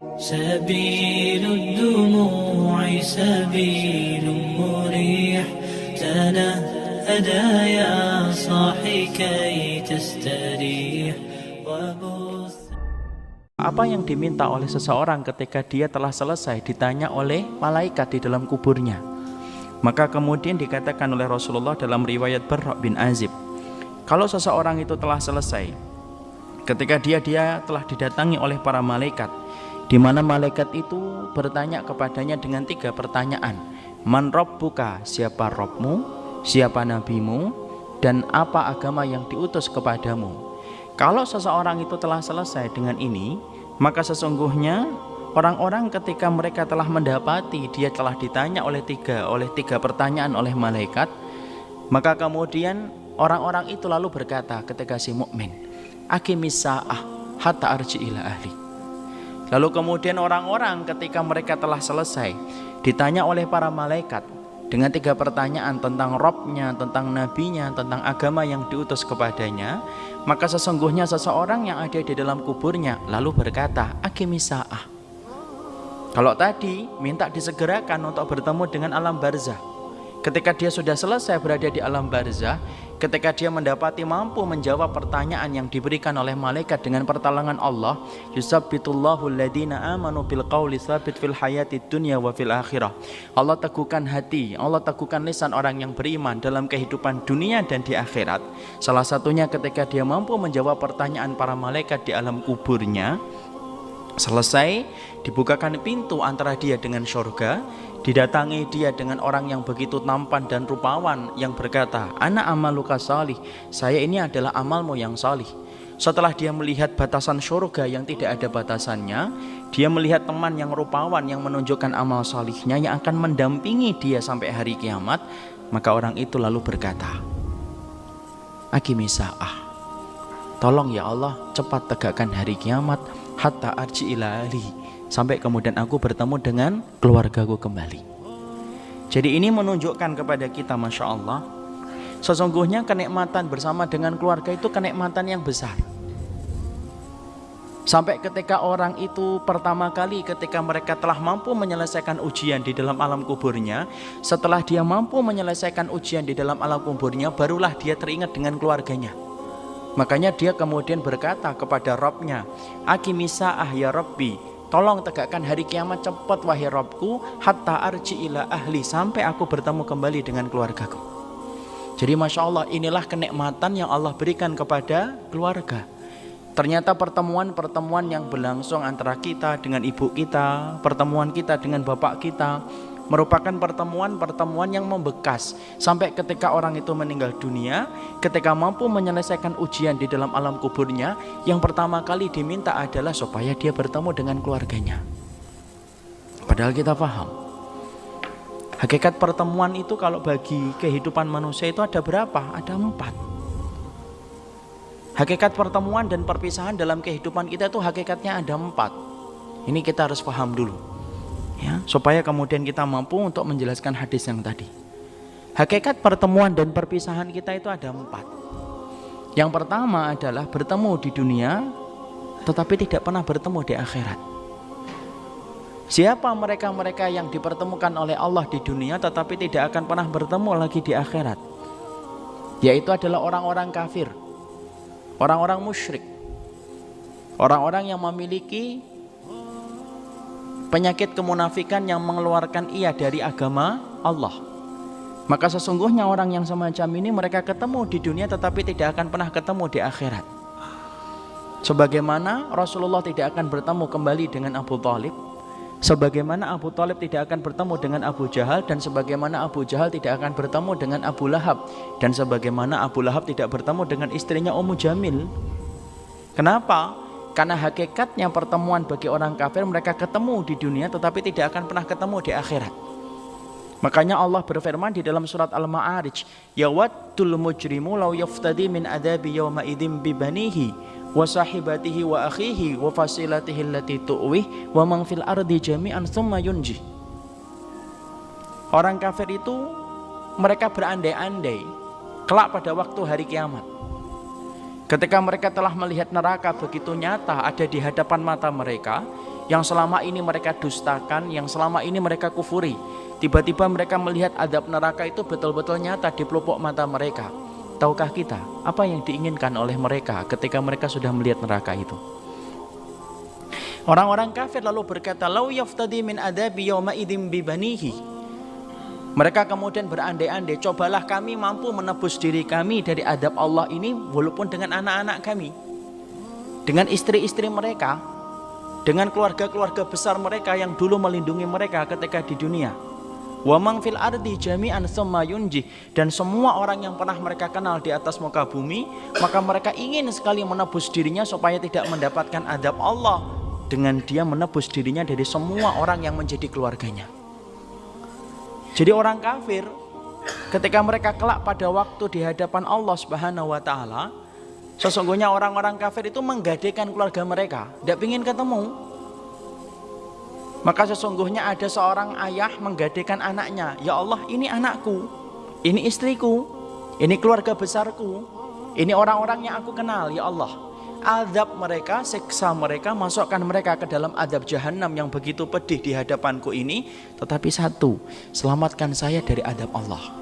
سبيل الدموع سبيل مريح تنهدى يا صاحي كي تستريح وبث. Apa yang diminta oleh seseorang ketika dia telah selesai ditanya oleh malaikat di dalam kuburnya? Maka kemudian dikatakan oleh Rasulullah dalam riwayat Barra bin Azib, kalau seseorang itu telah selesai, ketika dia telah didatangi oleh para malaikat, di mana malaikat itu bertanya kepadanya dengan 3 pertanyaan. Man rabbuka, siapa Rabbmu, siapa nabimu, dan apa agama yang diutus kepadamu. Kalau seseorang itu telah selesai dengan ini, maka sesungguhnya orang-orang ketika mereka telah mendapati dia telah ditanya oleh tiga pertanyaan oleh malaikat, maka kemudian orang-orang itu lalu berkata ketika si mukmin, aqimis sa'ah hatta arji ila ahli. Lalu kemudian orang-orang ketika mereka telah selesai ditanya oleh para malaikat dengan 3 pertanyaan tentang Rabbnya, tentang nabinya, tentang agama yang diutus kepadanya, maka sesungguhnya seseorang yang ada di dalam kuburnya lalu berkata, aqimis sa'ah. Kalau tadi minta disegerakan untuk bertemu dengan alam barzah, ketika dia sudah selesai berada di alam barzah, ketika dia mendapati mampu menjawab pertanyaan yang diberikan oleh malaikat dengan pertolongan Allah, yusabbitullahu alladhina amanu bil qawli tsabit fil hayatid dunya wa fil akhirah. Allah teguhkan hati, Allah teguhkan lisan orang yang beriman dalam kehidupan dunia dan di akhirat. Salah satunya ketika dia mampu menjawab pertanyaan para malaikat di alam kuburnya. Selesai, dibukakan pintu antara dia dengan surga, didatangi dia dengan orang yang begitu tampan dan rupawan yang berkata, ana amaluka salih, saya ini adalah amalmu yang salih. Setelah dia melihat batasan surga yang tidak ada batasannya, dia melihat teman yang rupawan yang menunjukkan amal salihnya yang akan mendampingi dia sampai hari kiamat, maka orang itu lalu berkata, aqimis sa'ah, tolong ya Allah cepat tegakkan hari kiamat, hatta arji ila ahli, sampai kemudian aku bertemu dengan keluargaku kembali. Jadi ini menunjukkan kepada kita, Masya Allah, sesungguhnya kenikmatan bersama dengan keluarga itu kenikmatan yang besar. Sampai ketika orang itu pertama kali ketika mereka telah mampu menyelesaikan ujian di dalam alam kuburnya, setelah dia mampu menyelesaikan ujian di dalam alam kuburnya, barulah dia teringat dengan keluarganya. Makanya dia kemudian berkata kepada Rabbnya, aqimis sa'ah ya Rabbi, tolong tegakkan hari kiamat cepat wahai Rabbku, hatta arji ila ahli, sampai aku bertemu kembali dengan keluargaku. Jadi Masya Allah, inilah kenikmatan yang Allah berikan kepada keluarga. Ternyata pertemuan-pertemuan yang berlangsung antara kita dengan ibu kita, pertemuan kita dengan bapak kita, merupakan pertemuan-pertemuan yang membekas sampai ketika orang itu meninggal dunia, ketika mampu menyelesaikan ujian di dalam alam kuburnya, yang pertama kali diminta adalah supaya dia bertemu dengan keluarganya. Padahal kita paham, hakikat pertemuan itu kalau bagi kehidupan manusia itu ada berapa? Ada 4. Hakikat pertemuan dan perpisahan dalam kehidupan kita itu hakikatnya ada 4. Ini kita harus paham dulu, ya, supaya kemudian kita mampu untuk menjelaskan hadis yang tadi. Hakikat pertemuan dan perpisahan kita itu ada 4. Yang pertama adalah bertemu di dunia tetapi tidak pernah bertemu di akhirat. Siapa mereka-mereka yang dipertemukan oleh Allah di dunia tetapi tidak akan pernah bertemu lagi di akhirat? Yaitu adalah orang-orang kafir, orang-orang musyrik, orang-orang yang memiliki penyakit kemunafikan yang mengeluarkan ia dari agama Allah. Maka sesungguhnya orang yang semacam ini mereka ketemu di dunia tetapi tidak akan pernah ketemu di akhirat. Sebagaimana Rasulullah tidak akan bertemu kembali dengan Abu Thalib, sebagaimana Abu Thalib tidak akan bertemu dengan Abu Jahal, dan sebagaimana Abu Jahal tidak akan bertemu dengan Abu Lahab, dan sebagaimana Abu Lahab tidak bertemu dengan istrinya Ummu Jamil. Kenapa? Karena hakikatnya pertemuan bagi orang kafir, mereka ketemu di dunia tetapi tidak akan pernah ketemu di akhirat. Makanya Allah berfirman di dalam surat Al-Ma'arij, yawaddul mujrimu law yaftadi min adabi yawma idzin bi banihi wa sahibatihi wa akhihi wa fasilatihi allati tu'wih wa man fil ardi jami'an thumma yunji. Orang kafir itu mereka berandai-andai kelak pada waktu hari kiamat, ketika mereka telah melihat neraka begitu nyata ada di hadapan mata mereka, yang selama ini mereka dustakan, yang selama ini mereka kufuri. Tiba-tiba mereka melihat azab neraka itu betul-betul nyata di pelupuk mata mereka. Tahukah kita apa yang diinginkan oleh mereka ketika mereka sudah melihat neraka itu? Orang-orang kafir lalu berkata, "Lau yaftadi min adabi yawma idzin bi banihi." Mereka kemudian berandai-andai, cobalah kami mampu menebus diri kami dari adab Allah ini walaupun dengan anak-anak kami, dengan istri-istri mereka, dengan keluarga-keluarga besar mereka yang dulu melindungi mereka ketika di dunia. Wa man fil ardi jami'an tsumma yunji, dan semua orang yang pernah mereka kenal di atas muka bumi, maka mereka ingin sekali menebus dirinya supaya tidak mendapatkan adab Allah dengan dia menebus dirinya dari semua orang yang menjadi keluarganya. Jadi orang kafir ketika mereka kelak pada waktu di hadapan Allah Subhanahu wa taala, sesungguhnya orang-orang kafir itu menggadaikan keluarga mereka, tidak ingin ketemu. Maka sesungguhnya ada seorang ayah menggadaikan anaknya, ya Allah, ini anakku, ini istriku, ini keluarga besarku, ini orang-orang yang aku kenal, ya Allah. Azab mereka, siksa mereka, masukkan mereka ke dalam azab jahanam yang begitu pedih di hadapanku ini. Tetapi satu, selamatkan saya dari azab Allah.